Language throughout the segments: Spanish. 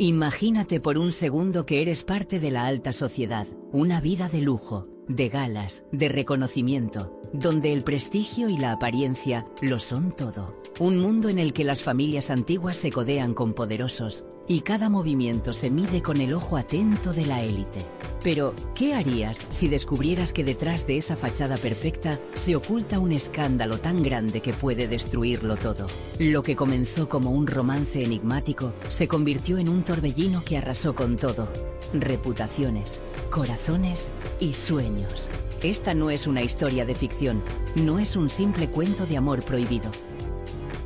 Imagínate por un segundo que eres parte de la alta sociedad, una vida de lujo, de galas, de reconocimiento, donde el prestigio y la apariencia lo son todo. Un mundo en el que las familias antiguas se codean con poderosos y cada movimiento se mide con el ojo atento de la élite. Pero, ¿qué harías si descubrieras que detrás de esa fachada perfecta se oculta un escándalo tan grande que puede destruirlo todo? Lo que comenzó como un romance enigmático se convirtió en un torbellino que arrasó con todo. Reputaciones, corazones y sueños. Esta no es una historia de ficción, no es un simple cuento de amor prohibido.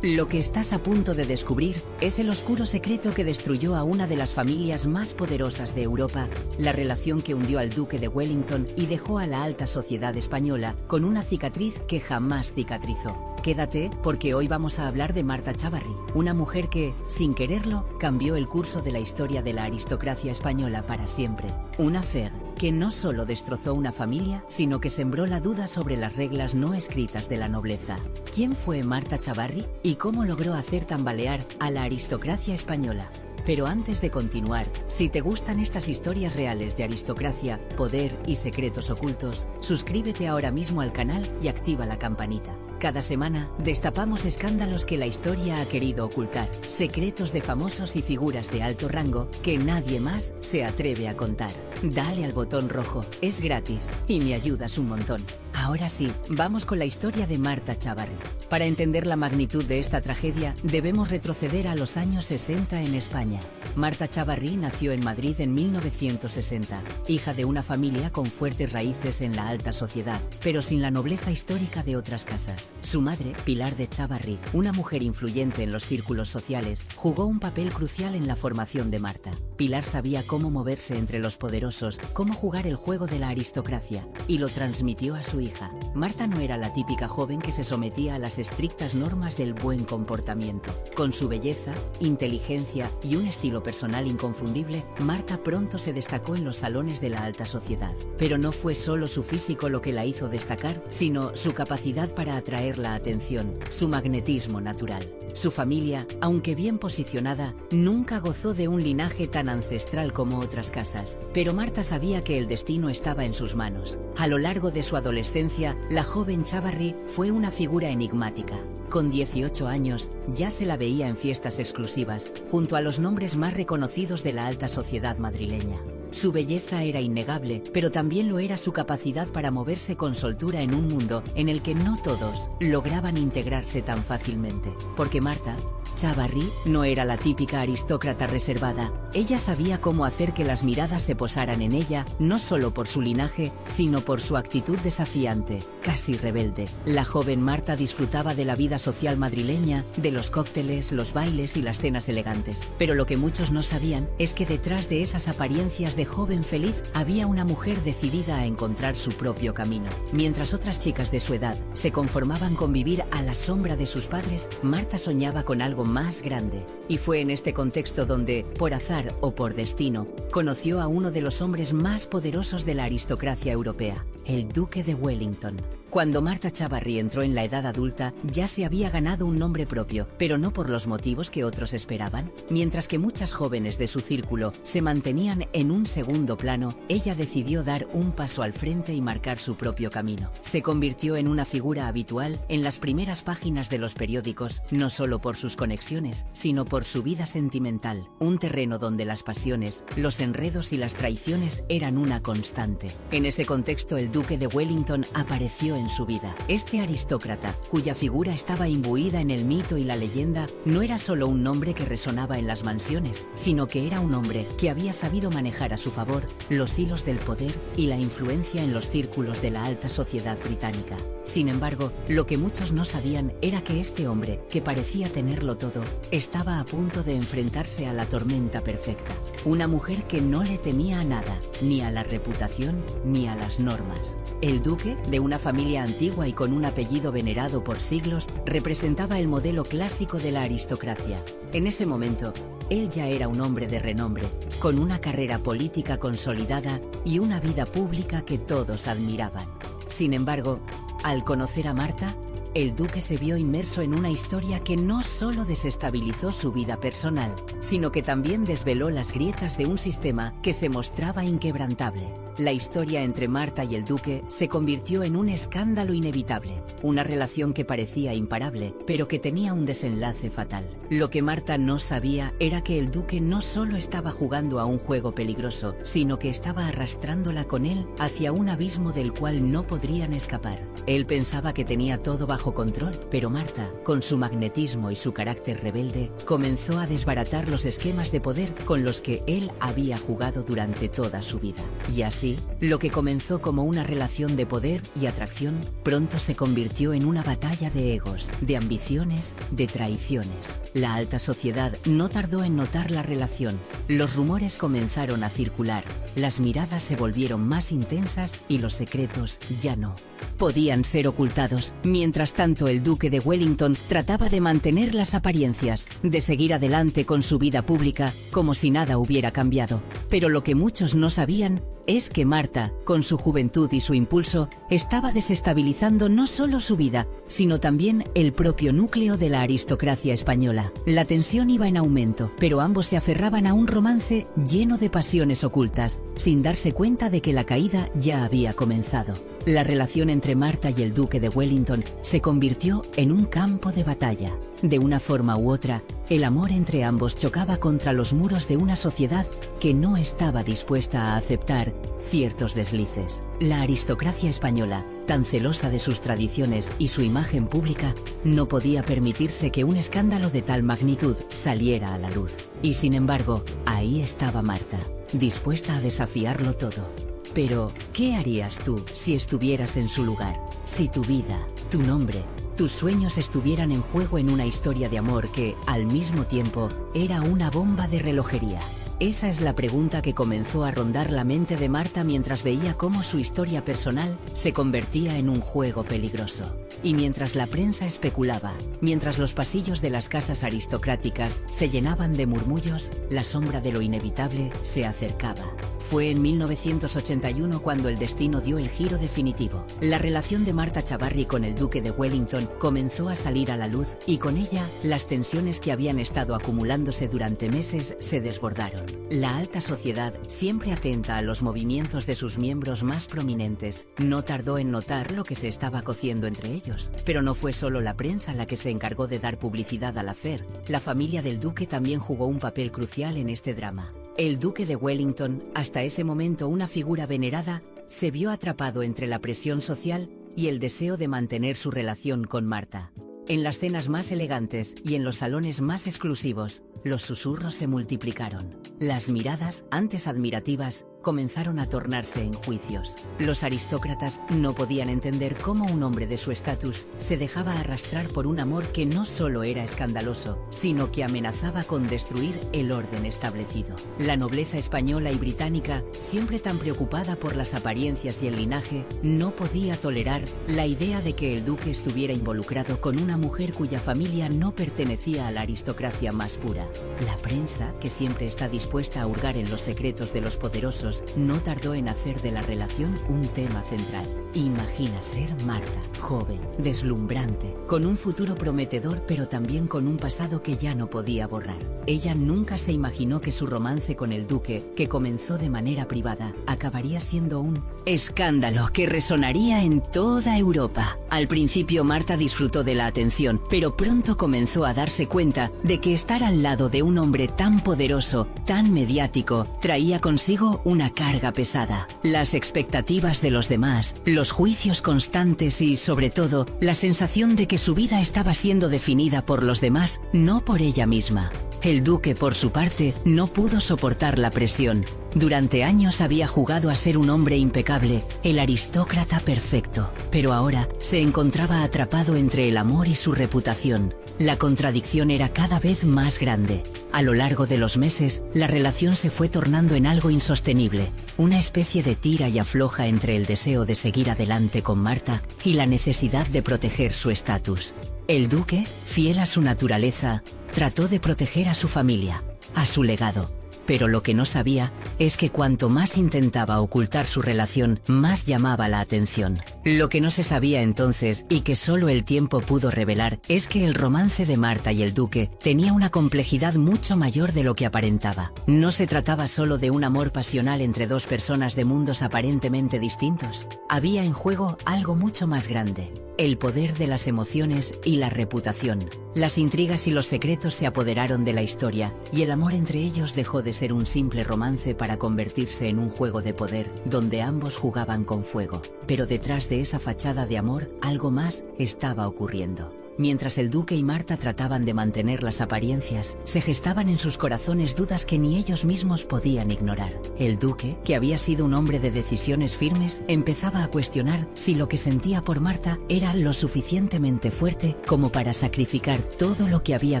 Lo que estás a punto de descubrir es el oscuro secreto que destruyó a una de las familias más poderosas de Europa, la relación que hundió al duque de Wellington y dejó a la alta sociedad española con una cicatriz que jamás cicatrizó. Quédate, porque hoy vamos a hablar de Marta Chavarri, una mujer que, sin quererlo, cambió el curso de la historia de la aristocracia española para siempre. Una mujer que no solo destrozó una familia, sino que sembró la duda sobre las reglas no escritas de la nobleza. ¿Quién fue Marta Chavarri y cómo logró hacer tambalear a la aristocracia española? Pero antes de continuar, si te gustan estas historias reales de aristocracia, poder y secretos ocultos, suscríbete ahora mismo al canal y activa la campanita. Cada semana destapamos escándalos que la historia ha querido ocultar, secretos de famosos y figuras de alto rango que nadie más se atreve a contar. Dale al botón rojo, es gratis y me ayudas un montón. Ahora sí, vamos con la historia de Marta Chavarri. Para entender la magnitud de esta tragedia, debemos retroceder a los años 60 en España. Marta Chavarri nació en Madrid en 1960, hija de una familia con fuertes raíces en la alta sociedad, pero sin la nobleza histórica de otras casas. Su madre, Pilar de Chavarri, una mujer influyente en los círculos sociales, jugó un papel crucial en la formación de Marta. Pilar sabía cómo moverse entre los poderosos, cómo jugar el juego de la aristocracia, y lo transmitió a su hija. Marta no era la típica joven que se sometía a las estrictas normas del buen comportamiento. Con su belleza, inteligencia y un estilo personal inconfundible, Marta pronto se destacó en los salones de la alta sociedad. Pero no fue solo su físico lo que la hizo destacar, sino su capacidad para atraer la atención, su magnetismo natural. Su familia, aunque bien posicionada, nunca gozó de un linaje tan ancestral como otras casas. Pero Marta sabía que el destino estaba en sus manos. A lo largo de su adolescencia, la joven Chavarri fue una figura enigmática. Con 18 años, ya se la veía en fiestas exclusivas, junto a los nombres más reconocidos de la alta sociedad madrileña. Su belleza era innegable, pero también lo era su capacidad para moverse con soltura en un mundo en el que no todos lograban integrarse tan fácilmente. Porque Marta Chavarri no era la típica aristócrata reservada. Ella sabía cómo hacer que las miradas se posaran en ella, no solo por su linaje, sino por su actitud desafiante, casi rebelde. La joven Marta disfrutaba de la vida social madrileña, de los cócteles, los bailes y las cenas elegantes. Pero lo que muchos no sabían es que detrás de esas apariencias de joven feliz había una mujer decidida a encontrar su propio camino. Mientras otras chicas de su edad se conformaban con vivir a la sombra de sus padres, Marta soñaba con algo más grande. Y fue en este contexto donde, por azar o por destino, conoció a uno de los hombres más poderosos de la aristocracia europea, el duque de Wellington. Cuando Marta Chavarri entró en la edad adulta, ya se había ganado un nombre propio, pero no por los motivos que otros esperaban. Mientras que muchas jóvenes de su círculo se mantenían en un segundo plano, ella decidió dar un paso al frente y marcar su propio camino. Se convirtió en una figura habitual en las primeras páginas de los periódicos, no solo por sus conexiones, sino por su vida sentimental, un terreno donde las pasiones, los enredos y las traiciones eran una constante. En ese contexto, el duque de Wellington apareció en su vida. Este aristócrata, cuya figura estaba imbuida en el mito y la leyenda, no era solo un nombre que resonaba en las mansiones, sino que era un hombre que había sabido manejar a su favor los hilos del poder y la influencia en los círculos de la alta sociedad británica. Sin embargo, lo que muchos no sabían era que este hombre, que parecía tenerlo todo, estaba a punto de enfrentarse a la tormenta perfecta. Una mujer que no le temía a nada, ni a la reputación, ni a las normas. El duque, de una familia antigua y con un apellido venerado por siglos, representaba el modelo clásico de la aristocracia. En ese momento, él ya era un hombre de renombre, con una carrera política consolidada y una vida pública que todos admiraban. Sin embargo, al conocer a Marta, el duque se vio inmerso en una historia que no solo desestabilizó su vida personal, sino que también desveló las grietas de un sistema que se mostraba inquebrantable. La historia entre Marta y el duque se convirtió en un escándalo inevitable, una relación que parecía imparable, pero que tenía un desenlace fatal. Lo que Marta no sabía era que el duque no solo estaba jugando a un juego peligroso, sino que estaba arrastrándola con él hacia un abismo del cual no podrían escapar. Él pensaba que tenía todo bajo control, pero Marta, con su magnetismo y su carácter rebelde, comenzó a desbaratar los esquemas de poder con los que él había jugado durante toda su vida. Y así, lo que comenzó como una relación de poder y atracción, pronto se convirtió en una batalla de egos, de ambiciones, de traiciones. La alta sociedad no tardó en notar la relación. Los rumores comenzaron a circular, las miradas se volvieron más intensas y los secretos ya no podían ser ocultados. Mientras tanto, el duque de Wellington trataba de mantener las apariencias, de seguir adelante con su vida pública como si nada hubiera cambiado. Pero lo que muchos no sabían es que Marta, con su juventud y su impulso, estaba desestabilizando no solo su vida, sino también el propio núcleo de la aristocracia española. La tensión iba en aumento, pero ambos se aferraban a un romance lleno de pasiones ocultas, sin darse cuenta de que la caída ya había comenzado. La relación entre Marta y el duque de Wellington se convirtió en un campo de batalla. De una forma u otra, el amor entre ambos chocaba contra los muros de una sociedad que no estaba dispuesta a aceptar ciertos deslices. La aristocracia española, tan celosa de sus tradiciones y su imagen pública, no podía permitirse que un escándalo de tal magnitud saliera a la luz. Y sin embargo, ahí estaba Marta, dispuesta a desafiarlo todo. Pero, ¿qué harías tú si estuvieras en su lugar? Si tu vida, tu nombre, tus sueños estuvieran en juego en una historia de amor que, al mismo tiempo, era una bomba de relojería. Esa es la pregunta que comenzó a rondar la mente de Marta mientras veía cómo su historia personal se convertía en un juego peligroso. Y mientras la prensa especulaba, mientras los pasillos de las casas aristocráticas se llenaban de murmullos, la sombra de lo inevitable se acercaba. Fue en 1981 cuando el destino dio el giro definitivo. La relación de Marta Chavarri con el duque de Wellington comenzó a salir a la luz y con ella las tensiones que habían estado acumulándose durante meses se desbordaron. La alta sociedad, siempre atenta a los movimientos de sus miembros más prominentes, no tardó en notar lo que se estaba cociendo entre ellos. Pero no fue solo la prensa la que se encargó de dar publicidad al affair. La familia del duque también jugó un papel crucial en este drama. El duque de Wellington, hasta ese momento una figura venerada, se vio atrapado entre la presión social y el deseo de mantener su relación con Marta. En las cenas más elegantes y en los salones más exclusivos, los susurros se multiplicaron. Las miradas, antes admirativas, comenzaron a tornarse en juicios. Los aristócratas no podían entender cómo un hombre de su estatus se dejaba arrastrar por un amor que no solo era escandaloso, sino que amenazaba con destruir el orden establecido. La nobleza española y británica, siempre tan preocupada por las apariencias y el linaje, no podía tolerar la idea de que el duque estuviera involucrado con una mujer cuya familia no pertenecía a la aristocracia más pura. La prensa, que siempre está dispuesta a hurgar en los secretos de los poderosos, no tardó en hacer de la relación un tema central. Imagina ser Marta, joven, deslumbrante, con un futuro prometedor pero también con un pasado que ya no podía borrar. Ella nunca se imaginó que su romance con el duque, que comenzó de manera privada, acabaría siendo un escándalo que resonaría en toda Europa. Al principio Marta disfrutó de la atención, pero pronto comenzó a darse cuenta de que estar al lado de un hombre tan poderoso, tan mediático, traía consigo una carga pesada. Las expectativas de los demás, los juicios constantes y, sobre todo, la sensación de que su vida estaba siendo definida por los demás, no por ella misma. El duque, por su parte, no pudo soportar la presión. Durante años había jugado a ser un hombre impecable, el aristócrata perfecto, pero ahora se encontraba atrapado entre el amor y su reputación. La contradicción era cada vez más grande. A lo largo de los meses, la relación se fue tornando en algo insostenible, una especie de tira y afloja entre el deseo de seguir adelante con Marta y la necesidad de proteger su estatus. El duque, fiel a su naturaleza, trató de proteger a su familia, a su legado. Pero lo que no sabía es que cuanto más intentaba ocultar su relación, más llamaba la atención. Lo que no se sabía entonces, y que solo el tiempo pudo revelar, es que el romance de Marta y el duque tenía una complejidad mucho mayor de lo que aparentaba. No se trataba solo de un amor pasional entre dos personas de mundos aparentemente distintos. Había en juego algo mucho más grande: el poder de las emociones y la reputación. Las intrigas y los secretos se apoderaron de la historia, y el amor entre ellos dejó de ser un simple romance para convertirse en un juego de poder, donde ambos jugaban con fuego. Pero detrás de esa fachada de amor, algo más estaba ocurriendo. Mientras el duque y Marta trataban de mantener las apariencias, se gestaban en sus corazones dudas que ni ellos mismos podían ignorar. El duque, que había sido un hombre de decisiones firmes, empezaba a cuestionar si lo que sentía por Marta era lo suficientemente fuerte como para sacrificar todo lo que había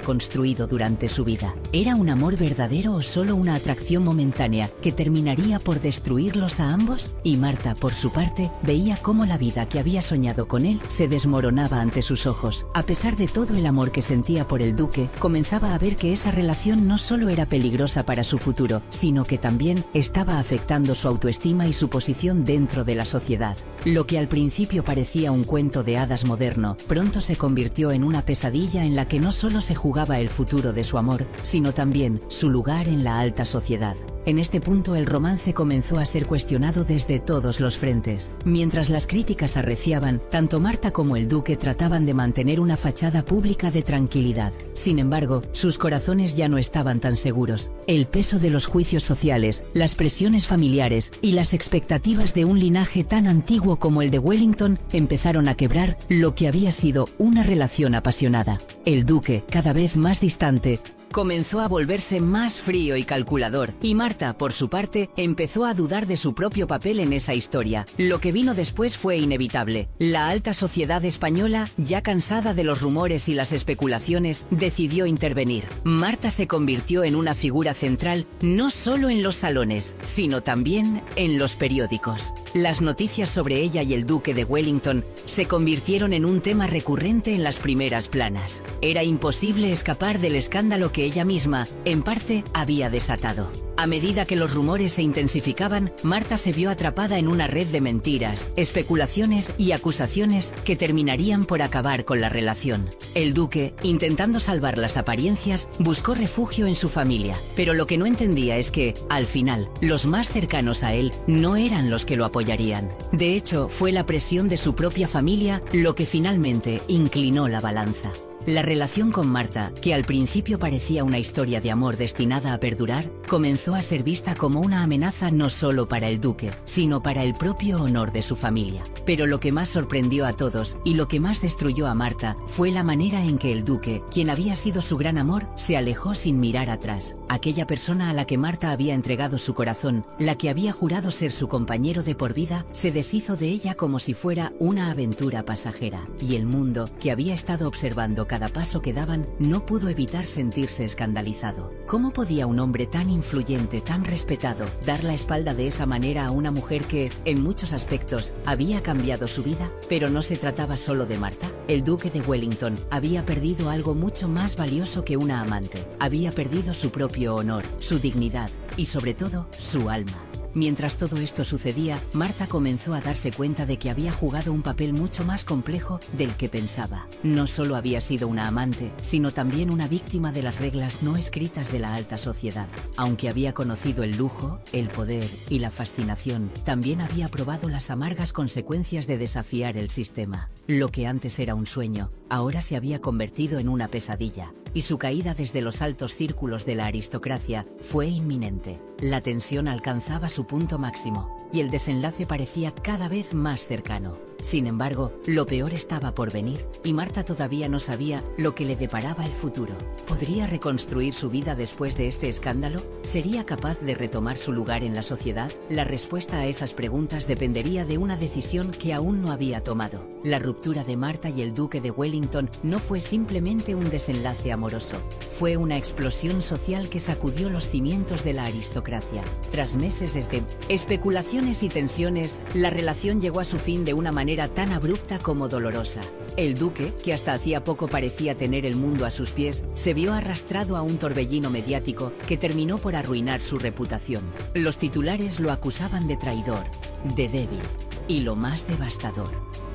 construido durante su vida. ¿Era un amor verdadero o solo una atracción momentánea que terminaría por destruirlos a ambos? Y Marta, por su parte, veía cómo la vida que había soñado con él se desmoronaba ante sus ojos. A pesar de todo el amor que sentía por el duque, comenzaba a ver que esa relación no solo era peligrosa para su futuro, sino que también estaba afectando su autoestima y su posición dentro de la sociedad. Lo que al principio parecía un cuento de hadas moderno, pronto se convirtió en una pesadilla en la que no solo se jugaba el futuro de su amor, sino también su lugar en la alta sociedad. En este punto el romance comenzó a ser cuestionado desde todos los frentes. Mientras las críticas arreciaban, tanto Marta como el duque trataban de mantener una fachada pública de tranquilidad. Sin embargo, sus corazones ya no estaban tan seguros. El peso de los juicios sociales, las presiones familiares y las expectativas de un linaje tan antiguo como el de Wellington empezaron a quebrar lo que había sido una relación apasionada. El duque, cada vez más distante, comenzó a volverse más frío y calculador, y Marta, por su parte, empezó a dudar de su propio papel en esa historia. Lo que vino después fue inevitable. La alta sociedad española, ya cansada de los rumores y las especulaciones, decidió intervenir. Marta se convirtió en una figura central no solo en los salones, sino también en los periódicos. Las noticias sobre ella y el duque de Wellington se convirtieron en un tema recurrente en las primeras planas. Era imposible escapar del escándalo que ella misma, en parte, había desatado. A medida que los rumores se intensificaban, Marta se vio atrapada en una red de mentiras, especulaciones y acusaciones que terminarían por acabar con la relación. El duque, intentando salvar las apariencias, buscó refugio en su familia, pero lo que no entendía es que, al final, los más cercanos a él no eran los que lo apoyarían. De hecho, fue la presión de su propia familia lo que finalmente inclinó la balanza. La relación con Marta, que al principio parecía una historia de amor destinada a perdurar, comenzó a ser vista como una amenaza no solo para el duque, sino para el propio honor de su familia. Pero lo que más sorprendió a todos, y lo que más destruyó a Marta, fue la manera en que el duque, quien había sido su gran amor, se alejó sin mirar atrás. Aquella persona a la que Marta había entregado su corazón, la que había jurado ser su compañero de por vida, se deshizo de ella como si fuera una aventura pasajera. Y el mundo, que había estado observando cada paso que daban, no pudo evitar sentirse escandalizado. ¿Cómo podía un hombre tan influyente, tan respetado, dar la espalda de esa manera a una mujer que, en muchos aspectos, había cambiado su vida? Pero no se trataba solo de Marta. El duque de Wellington había perdido algo mucho más valioso que una amante. Había perdido su propio honor, su dignidad y, sobre todo, su alma. Mientras todo esto sucedía, Marta comenzó a darse cuenta de que había jugado un papel mucho más complejo del que pensaba. No solo había sido una amante, sino también una víctima de las reglas no escritas de la alta sociedad. Aunque había conocido el lujo, el poder y la fascinación, también había probado las amargas consecuencias de desafiar el sistema. Lo que antes era un sueño, ahora se había convertido en una pesadilla, y su caída desde los altos círculos de la aristocracia fue inminente. La tensión alcanzaba su punto máximo, y el desenlace parecía cada vez más cercano. Sin embargo, lo peor estaba por venir, y Marta todavía no sabía lo que le deparaba el futuro. ¿Podría reconstruir su vida después de este escándalo? ¿Sería capaz de retomar su lugar en la sociedad? La respuesta a esas preguntas dependería de una decisión que aún no había tomado. La ruptura de Marta y el duque de Wellington no fue simplemente un desenlace amoroso. Fue una explosión social que sacudió los cimientos de la aristocracia. Tras meses de especulaciones y tensiones, la relación llegó a su fin de una manera manera tan abrupta como dolorosa. El duque, que hasta hacía poco parecía tener el mundo a sus pies, se vio arrastrado a un torbellino mediático que terminó por arruinar su reputación. Los titulares lo acusaban de traidor, de débil y, lo más devastador,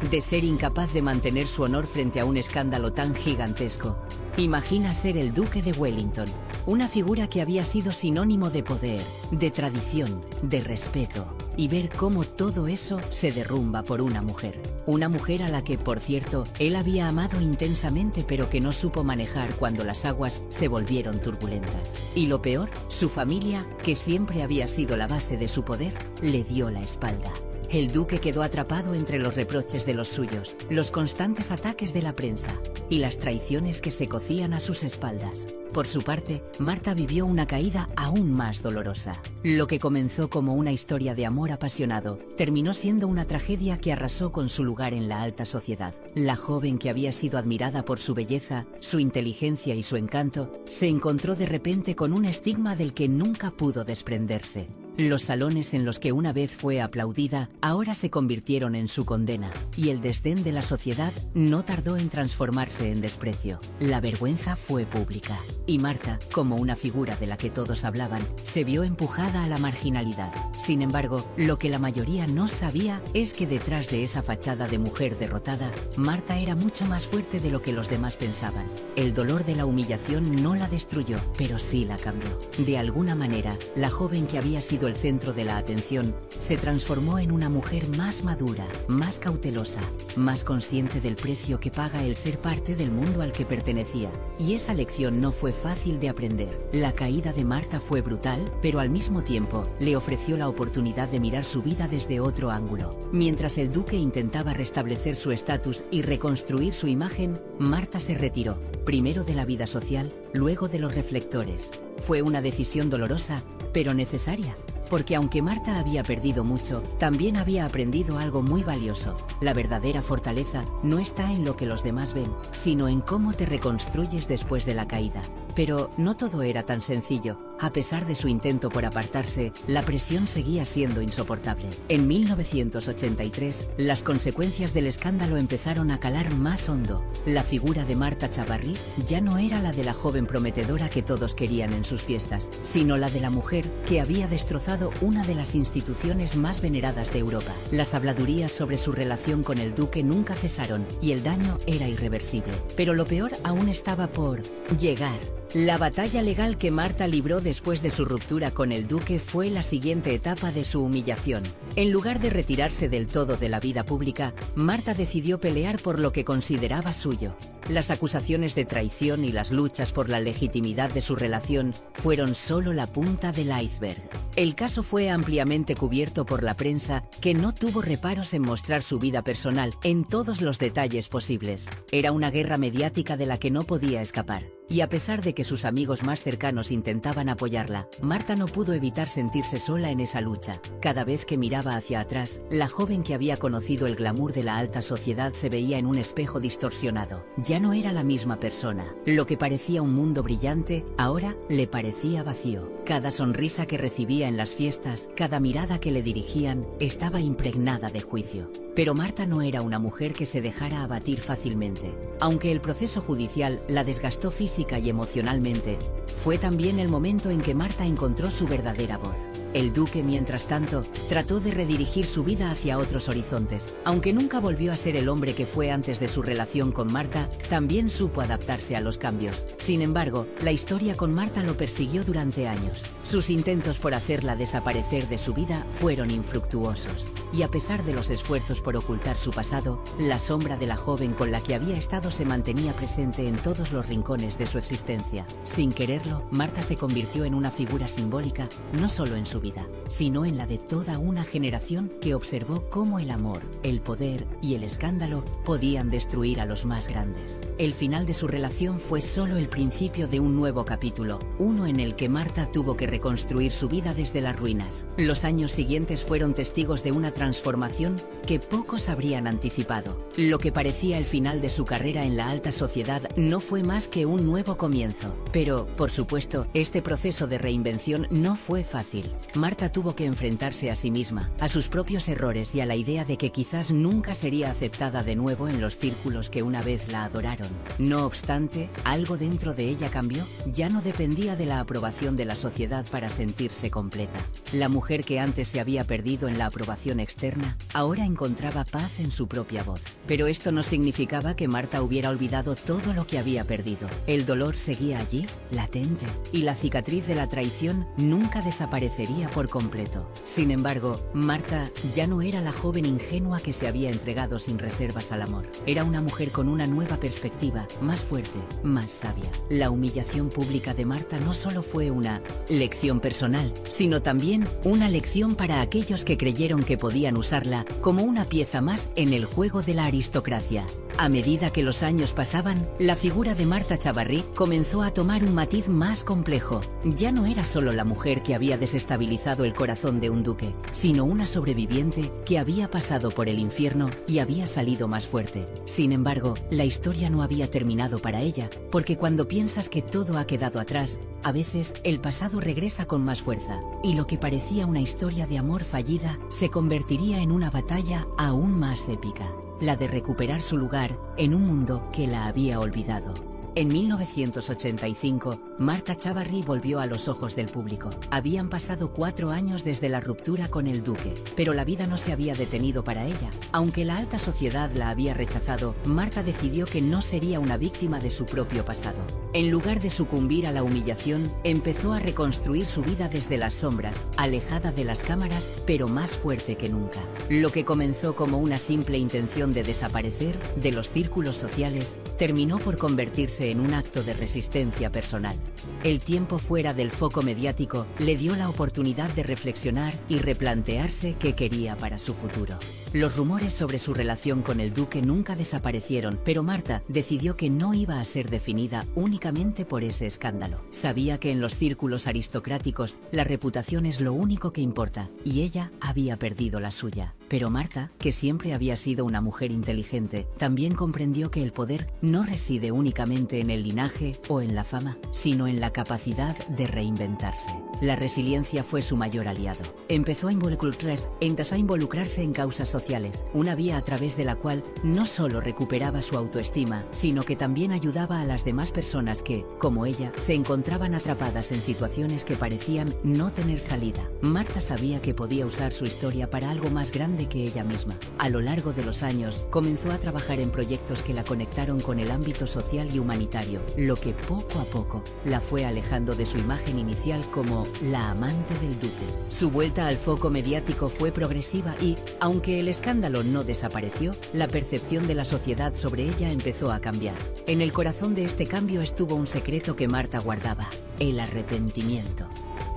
de ser incapaz de mantener su honor frente a un escándalo tan gigantesco. Imagina ser el duque de Wellington, una figura que había sido sinónimo de poder, de tradición, de respeto, y ver cómo todo eso se derrumba por una mujer. Una mujer a la que, por cierto, él había amado intensamente, pero que no supo manejar cuando las aguas se volvieron turbulentas. Y lo peor, su familia, que siempre había sido la base de su poder, le dio la espalda. El duque quedó atrapado entre los reproches de los suyos, los constantes ataques de la prensa y las traiciones que se cocían a sus espaldas. Por su parte, Marta vivió una caída aún más dolorosa. Lo que comenzó como una historia de amor apasionado, terminó siendo una tragedia que arrasó con su lugar en la alta sociedad. La joven que había sido admirada por su belleza, su inteligencia y su encanto, se encontró de repente con un estigma del que nunca pudo desprenderse. Los salones en los que una vez fue aplaudida ahora se convirtieron en su condena, y el desdén de la sociedad no tardó en transformarse en desprecio. La vergüenza fue pública, y Marta, como una figura de la que todos hablaban, se vio empujada a la marginalidad. Sin embargo, lo que la mayoría no sabía es que detrás de esa fachada de mujer derrotada, Marta era mucho más fuerte de lo que los demás pensaban. El dolor de la humillación no la destruyó, pero sí la cambió. De alguna manera, la joven que había sido el centro de la atención, se transformó en una mujer más madura, más cautelosa, más consciente del precio que paga el ser parte del mundo al que pertenecía. Y esa lección no fue fácil de aprender. La caída de Marta fue brutal, pero al mismo tiempo le ofreció la oportunidad de mirar su vida desde otro ángulo. Mientras el duque intentaba restablecer su estatus y reconstruir su imagen, Marta se retiró, primero de la vida social, luego de los reflectores. Fue una decisión dolorosa, pero necesaria. Porque aunque Marta había perdido mucho, también había aprendido algo muy valioso. La verdadera fortaleza no está en lo que los demás ven, sino en cómo te reconstruyes después de la caída. Pero no todo era tan sencillo. A pesar de su intento por apartarse, la presión seguía siendo insoportable. En 1983, las consecuencias del escándalo empezaron a calar más hondo. La figura de Marta Chavarri ya no era la de la joven prometedora que todos querían en sus fiestas, sino la de la mujer que había destrozado una de las instituciones más veneradas de Europa. Las habladurías sobre su relación con el duque nunca cesaron y el daño era irreversible. Pero lo peor aún estaba por llegar. La batalla legal que Marta libró después de su ruptura con el duque fue la siguiente etapa de su humillación. En lugar de retirarse del todo de la vida pública, Marta decidió pelear por lo que consideraba suyo. Las acusaciones de traición y las luchas por la legitimidad de su relación fueron solo la punta del iceberg. El caso fue ampliamente cubierto por la prensa, que no tuvo reparos en mostrar su vida personal en todos los detalles posibles. Era una guerra mediática de la que no podía escapar. Y a pesar de que sus amigos más cercanos intentaban apoyarla, Marta no pudo evitar sentirse sola en esa lucha. Cada vez que miraba hacia atrás, la joven que había conocido el glamour de la alta sociedad se veía en un espejo distorsionado. Ya no era la misma persona. Lo que parecía un mundo brillante, ahora le parecía vacío. Cada sonrisa que recibía en las fiestas, cada mirada que le dirigían, estaba impregnada de juicio. Pero Marta no era una mujer que se dejara abatir fácilmente. Aunque el proceso judicial la desgastó física y emocionalmente, fue también el momento en que Marta encontró su verdadera voz. El duque, mientras tanto, trató de redirigir su vida hacia otros horizontes. Aunque nunca volvió a ser el hombre que fue antes de su relación con Marta, también supo adaptarse a los cambios. Sin embargo, la historia con Marta lo persiguió durante años. Sus intentos por hacerla desaparecer de su vida fueron infructuosos. Y a pesar de los esfuerzos por ocultar su pasado, la sombra de la joven con la que había estado se mantenía presente en todos los rincones de su existencia. Sin quererlo, Marta se convirtió en una figura simbólica, no solo en su vida, sino en la de toda una generación que observó cómo el amor, el poder y el escándalo podían destruir a los más grandes. El final de su relación fue solo el principio de un nuevo capítulo, uno en el que Marta tuvo que reconstruir su vida desde las ruinas. Los años siguientes fueron testigos de una transformación que pocos habrían anticipado. Lo que parecía el final de su carrera en la alta sociedad no fue más que un nuevo comienzo. Pero, por supuesto, este proceso de reinvención no fue fácil. Marta tuvo que enfrentarse a sí misma, a sus propios errores y a la idea de que quizás nunca sería aceptada de nuevo en los círculos que una vez la adoraron. No obstante, algo dentro de ella cambió. Ya no dependía de la aprobación de la sociedad para sentirse completa. La mujer que antes se había perdido en la aprobación externa, ahora encontraba paz en su propia voz. Pero esto no significaba que Marta hubiera olvidado todo lo que había perdido. El dolor seguía allí, latente, y la cicatriz de la traición nunca desaparecería por completo. Sin embargo, Marta ya no era la joven ingenua que se había entregado sin reservas al amor. Era una mujer con una nueva perspectiva, más fuerte, más sabia. La humillación pública de Marta no solo fue una lección personal, sino también una lección para aquellos que creyeron que podían usarla como una pieza más en el juego de la aristocracia. A medida que los años pasaban, la figura de Marta Chavarri comenzó a tomar un matiz más complejo. Ya no era solo la mujer que había desestabilizado el corazón de un duque, sino una sobreviviente que había pasado por el infierno y había salido más fuerte. Sin embargo, la historia no había terminado para ella, porque cuando piensas que todo ha quedado atrás, a veces el pasado regresa con más fuerza, y lo que parecía una historia de amor fallida se convertiría en una batalla aún más épica, la de recuperar su lugar en un mundo que la había olvidado. En 1985, Marta Chavarri volvió a los ojos del público. Habían pasado 4 años desde la ruptura con el duque, pero la vida no se había detenido para ella. Aunque la alta sociedad la había rechazado, Marta decidió que no sería una víctima de su propio pasado. En lugar de sucumbir a la humillación, empezó a reconstruir su vida desde las sombras, alejada de las cámaras, pero más fuerte que nunca. Lo que comenzó como una simple intención de desaparecer de los círculos sociales, terminó por convertirse en un acto de resistencia personal. El tiempo fuera del foco mediático le dio la oportunidad de reflexionar y replantearse qué quería para su futuro. Los rumores sobre su relación con el duque nunca desaparecieron, pero Marta decidió que no iba a ser definida únicamente por ese escándalo. Sabía que en los círculos aristocráticos la reputación es lo único que importa, y ella había perdido la suya. Pero Marta, que siempre había sido una mujer inteligente, también comprendió que el poder no reside únicamente en el linaje o en la fama, sino en la capacidad de reinventarse. La resiliencia fue su mayor aliado. Empezó a involucrarse en causas sociales, una vía a través de la cual no solo recuperaba su autoestima, sino que también ayudaba a las demás personas que, como ella, se encontraban atrapadas en situaciones que parecían no tener salida. Marta sabía que podía usar su historia para algo más grande que ella misma. A lo largo de los años, comenzó a trabajar en proyectos que la conectaron con el ámbito social y humanitario, lo que poco a poco la fue alejando de su imagen inicial como la amante del duque. Su vuelta al foco mediático fue progresiva y, aunque el escándalo no desapareció, la percepción de la sociedad sobre ella empezó a cambiar. En el corazón de este cambio estuvo un secreto que Marta guardaba: el arrepentimiento.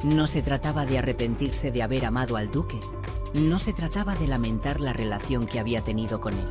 No se trataba de arrepentirse de haber amado al duque. No se trataba de lamentar la relación que había tenido con él.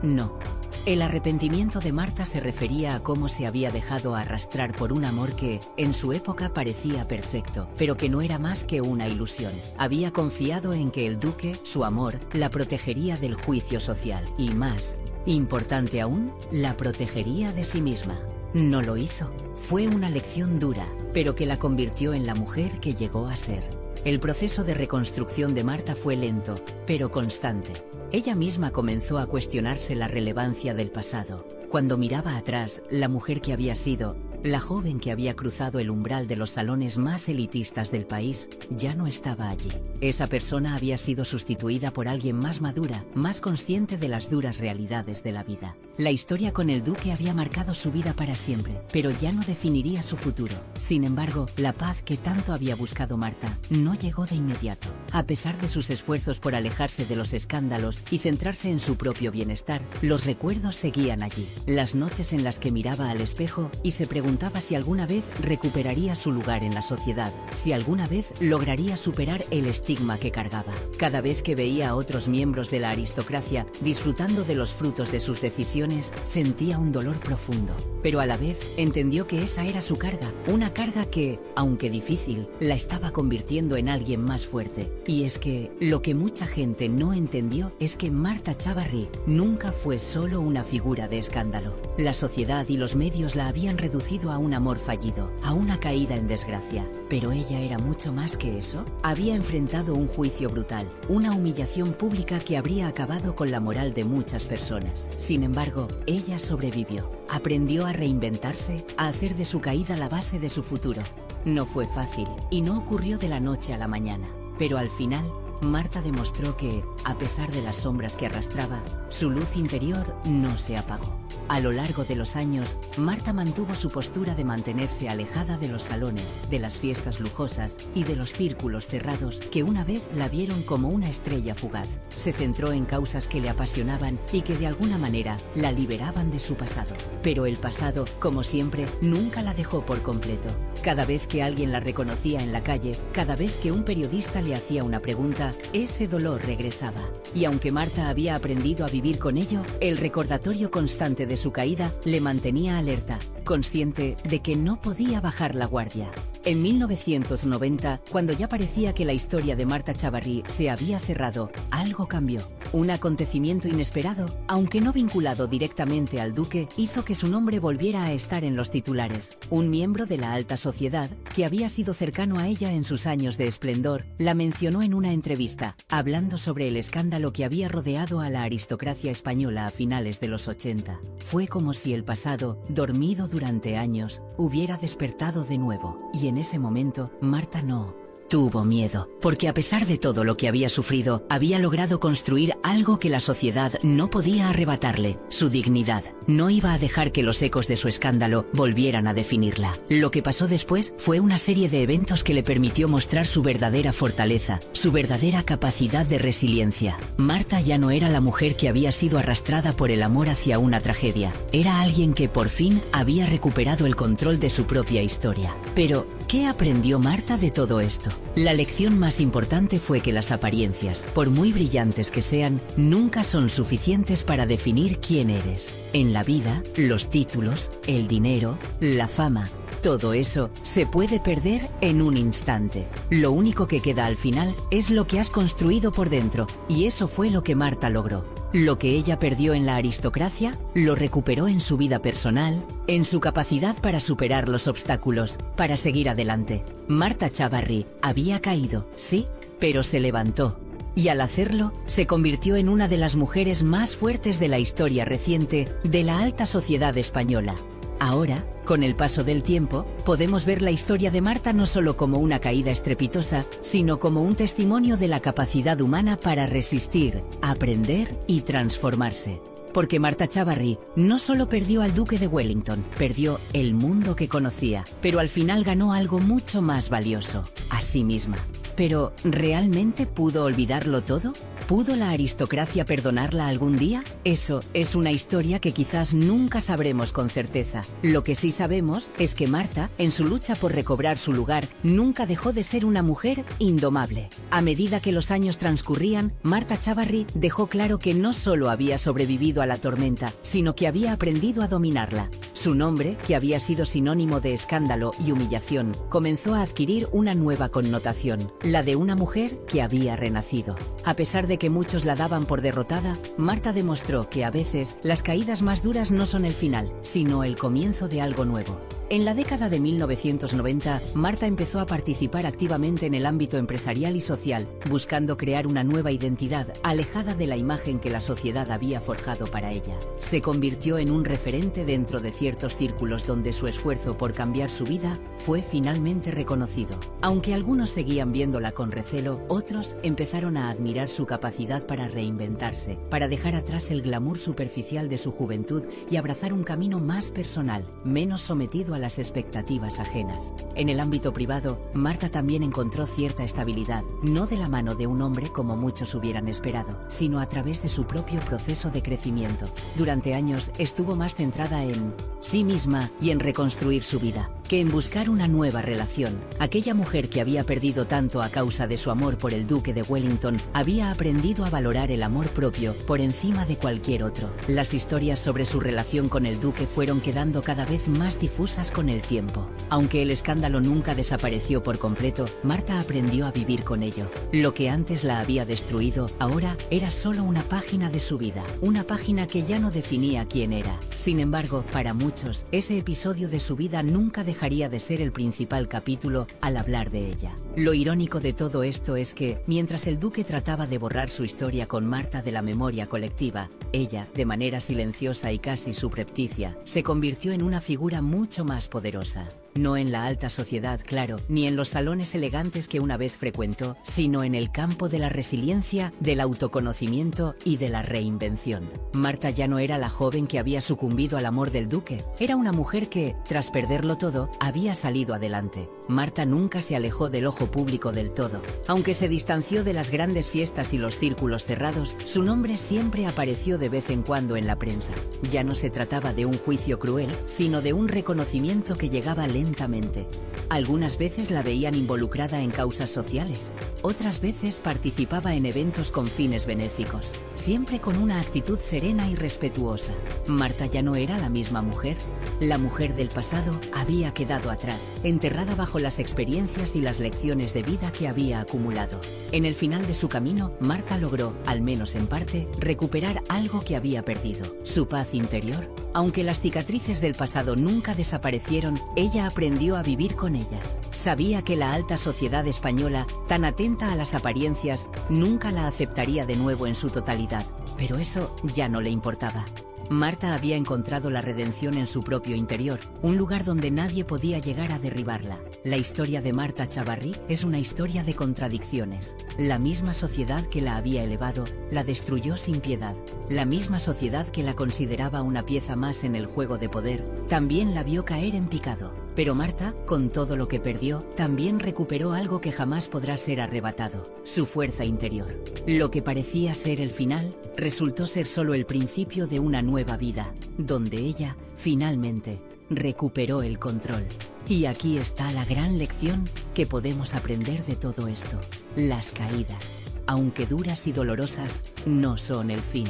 No. El arrepentimiento de Marta se refería a cómo se había dejado arrastrar por un amor que, en su época, parecía perfecto, pero que no era más que una ilusión. Había confiado en que el duque, su amor, la protegería del juicio social y, más importante aún, la protegería de sí misma. No lo hizo. Fue una lección dura, pero que la convirtió en la mujer que llegó a ser. El proceso de reconstrucción de Marta fue lento, pero constante. Ella misma comenzó a cuestionarse la relevancia del pasado. Cuando miraba atrás, la mujer que había sido, la joven que había cruzado el umbral de los salones más elitistas del país, ya no estaba allí. Esa persona había sido sustituida por alguien más madura, más consciente de las duras realidades de la vida. La historia con el duque había marcado su vida para siempre, pero ya no definiría su futuro. Sin embargo, la paz que tanto había buscado Marta no llegó de inmediato. A pesar de sus esfuerzos por alejarse de los escándalos y centrarse en su propio bienestar, los recuerdos seguían allí. Las noches en las que miraba al espejo y se preguntaba preguntaba si alguna vez recuperaría su lugar en la sociedad, si alguna vez lograría superar el estigma que cargaba. Cada vez que veía a otros miembros de la aristocracia disfrutando de los frutos de sus decisiones, sentía un dolor profundo. Pero a la vez entendió que esa era su carga, una carga que, aunque difícil, la estaba convirtiendo en alguien más fuerte. Y es que lo que mucha gente no entendió es que Marta Chavarri nunca fue solo una figura de escándalo. La sociedad y los medios la habían reducido a un amor fallido, a una caída en desgracia. Pero ella era mucho más que eso. Había enfrentado un juicio brutal, una humillación pública que habría acabado con la moral de muchas personas. Sin embargo, ella sobrevivió. Aprendió a reinventarse, a hacer de su caída la base de su futuro. No fue fácil y no ocurrió de la noche a la mañana. Pero al final, Marta demostró que, a pesar de las sombras que arrastraba, su luz interior no se apagó. A lo largo de los años, Marta mantuvo su postura de mantenerse alejada de los salones, de las fiestas lujosas y de los círculos cerrados que una vez la vieron como una estrella fugaz. Se centró en causas que le apasionaban y que de alguna manera la liberaban de su pasado. Pero el pasado, como siempre, nunca la dejó por completo. Cada vez que alguien la reconocía en la calle, cada vez que un periodista le hacía una pregunta, ese dolor regresaba. Y aunque Marta había aprendido a vivir con ello, el recordatorio constante de su caída le mantenía alerta, consciente de que no podía bajar la guardia. En 1990, cuando ya parecía que la historia de Marta Chavarri se había cerrado, algo cambió. Un acontecimiento inesperado, aunque no vinculado directamente al duque, hizo que su nombre volviera a estar en los titulares. Un miembro de la alta sociedad, que había sido cercano a ella en sus años de esplendor, la mencionó en una entrevista, hablando sobre el escándalo que había rodeado a la aristocracia española a finales de los 80. Fue como si el pasado, dormido durante años, hubiera despertado de nuevo. Y en ese momento, Marta no tuvo miedo, porque a pesar de todo lo que había sufrido, había logrado construir algo que la sociedad no podía arrebatarle, su dignidad. No iba a dejar que los ecos de su escándalo volvieran a definirla. Lo que pasó después fue una serie de eventos que le permitió mostrar su verdadera fortaleza, su verdadera capacidad de resiliencia. Marta ya no era la mujer que había sido arrastrada por el amor hacia una tragedia. Era alguien que por fin había recuperado el control de su propia historia. Pero, ¿qué aprendió Marta de todo esto? La lección más importante fue que las apariencias, por muy brillantes que sean, nunca son suficientes para definir quién eres. En la vida, los títulos, el dinero, la fama, todo eso se puede perder en un instante. Lo único que queda al final es lo que has construido por dentro, y eso fue lo que Marta logró. Lo que ella perdió en la aristocracia, lo recuperó en su vida personal, en su capacidad para superar los obstáculos, para seguir adelante. Marta Chavarri había caído, sí, pero se levantó. Y al hacerlo, se convirtió en una de las mujeres más fuertes de la historia reciente de la alta sociedad española. Ahora, con el paso del tiempo, podemos ver la historia de Marta no solo como una caída estrepitosa, sino como un testimonio de la capacidad humana para resistir, aprender y transformarse. Porque Marta Chavarri no solo perdió al duque de Wellington, perdió el mundo que conocía, pero al final ganó algo mucho más valioso, a sí misma. Pero, ¿realmente pudo olvidarlo todo? ¿Pudo la aristocracia perdonarla algún día? Eso es una historia que quizás nunca sabremos con certeza. Lo que sí sabemos es que Marta, en su lucha por recobrar su lugar, nunca dejó de ser una mujer indomable. A medida que los años transcurrían, Marta Chavarri dejó claro que no solo había sobrevivido a la tormenta, sino que había aprendido a dominarla. Su nombre, que había sido sinónimo de escándalo y humillación, comenzó a adquirir una nueva connotación, la de una mujer que había renacido. A pesar de que muchos la daban por derrotada, Marta demostró que a veces las caídas más duras no son el final, sino el comienzo de algo nuevo. En la década de 1990, Marta empezó a participar activamente en el ámbito empresarial y social, buscando crear una nueva identidad, alejada de la imagen que la sociedad había forjado para ella. Se convirtió en un referente dentro de ciertos círculos donde su esfuerzo por cambiar su vida fue finalmente reconocido. Aunque algunos seguían viéndola con recelo, otros empezaron a admirar su capacidad para reinventarse, para dejar atrás el glamour superficial de su juventud y abrazar un camino más personal, menos sometido a a las expectativas ajenas. En el ámbito privado, Marta también encontró cierta estabilidad, no de la mano de un hombre como muchos hubieran esperado, sino a través de su propio proceso de crecimiento. Durante años estuvo más centrada en sí misma y en reconstruir su vida, que en buscar una nueva relación. Aquella mujer que había perdido tanto a causa de su amor por el duque de Wellington había aprendido a valorar el amor propio por encima de cualquier otro. Las historias sobre su relación con el duque fueron quedando cada vez más difusas con el tiempo. Aunque el escándalo nunca desapareció por completo, Marta aprendió a vivir con ello. Lo que antes la había destruido, ahora era solo una página de su vida, una página que ya no definía quién era. Sin embargo, para muchos, ese episodio de su vida nunca dejaría de ser el principal capítulo al hablar de ella. Lo irónico de todo esto es que, mientras el duque trataba de borrar su historia con Marta de la memoria colectiva, ella, de manera silenciosa y casi subrepticia, se convirtió en una figura mucho más poderosa. No en la alta sociedad, claro, ni en los salones elegantes que una vez frecuentó, sino en el campo de la resiliencia, del autoconocimiento y de la reinvención. Marta ya no era la joven que había sucumbido al amor del duque, era una mujer que, tras perderlo todo, había salido adelante. Marta nunca se alejó del ojo público del todo. Aunque se distanció de las grandes fiestas y los círculos cerrados, su nombre siempre apareció de vez en cuando en la prensa. Ya no se trataba de un juicio cruel, sino de un reconocimiento que llegaba lentamente. Algunas veces la veían involucrada en causas sociales, otras veces participaba en eventos con fines benéficos, siempre con una actitud serena y respetuosa. Marta ya no era la misma mujer. La mujer del pasado había quedado atrás, enterrada bajo las experiencias y las lecciones de vida que había acumulado. En el final de su camino, Marta logró, al menos en parte, recuperar algo que había perdido, su paz interior. Aunque las cicatrices del pasado nunca desaparecieron, ella aprendió a vivir con ellas. Sabía que la alta sociedad española, tan atenta a las apariencias, nunca la aceptaría de nuevo en su totalidad, pero eso ya no le importaba. Marta había encontrado la redención en su propio interior, un lugar donde nadie podía llegar a derribarla. La historia de Marta Chavarri es una historia de contradicciones. La misma sociedad que la había elevado, la destruyó sin piedad. La misma sociedad que la consideraba una pieza más en el juego de poder, también la vio caer en picado. Pero Marta, con todo lo que perdió, también recuperó algo que jamás podrá ser arrebatado: su fuerza interior. Lo que parecía ser el final, resultó ser solo el principio de una nueva vida, donde ella, finalmente, recuperó el control. Y aquí está la gran lección que podemos aprender de todo esto: las caídas, aunque duras y dolorosas, no son el fin.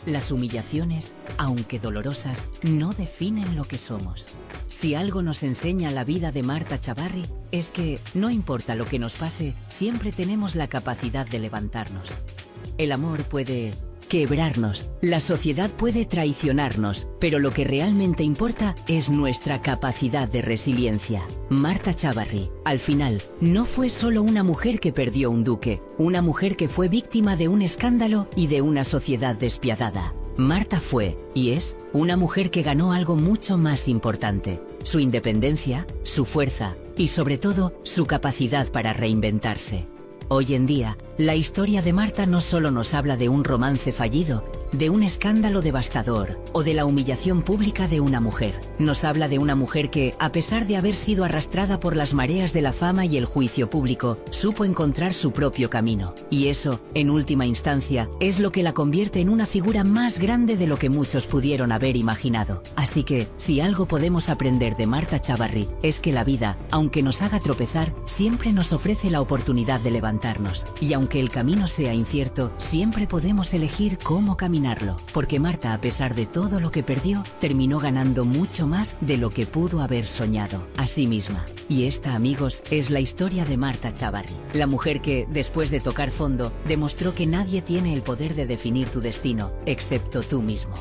Las humillaciones, aunque dolorosas, no definen lo que somos. Si algo nos enseña la vida de Marta Chavarri, es que, no importa lo que nos pase, siempre tenemos la capacidad de levantarnos. El amor puede quebrarnos, la sociedad puede traicionarnos, pero lo que realmente importa es nuestra capacidad de resiliencia. Marta Chavarri, al final, no fue solo una mujer que perdió un duque, una mujer que fue víctima de un escándalo y de una sociedad despiadada. Marta fue, y es, una mujer que ganó algo mucho más importante: su independencia, su fuerza y, sobre todo, su capacidad para reinventarse. Hoy en día, la historia de Marta no solo nos habla de un romance fallido, de un escándalo devastador o de la humillación pública de una mujer. Nos habla de una mujer que, a pesar de haber sido arrastrada por las mareas de la fama y el juicio público, supo encontrar su propio camino. Y eso, en última instancia, es lo que la convierte en una figura más grande de lo que muchos pudieron haber imaginado. Así que, si algo podemos aprender de Marta Chavarri, es que la vida, aunque nos haga tropezar, siempre nos ofrece la oportunidad de levantarnos. Y aunque el camino sea incierto, siempre podemos elegir cómo caminarlo. Porque Marta, a pesar de todo lo que perdió, terminó ganando mucho más de lo que pudo haber soñado a sí misma. Y esta, amigos, es la historia de Marta Chavarri, la mujer que, después de tocar fondo, demostró que nadie tiene el poder de definir tu destino, excepto tú mismo.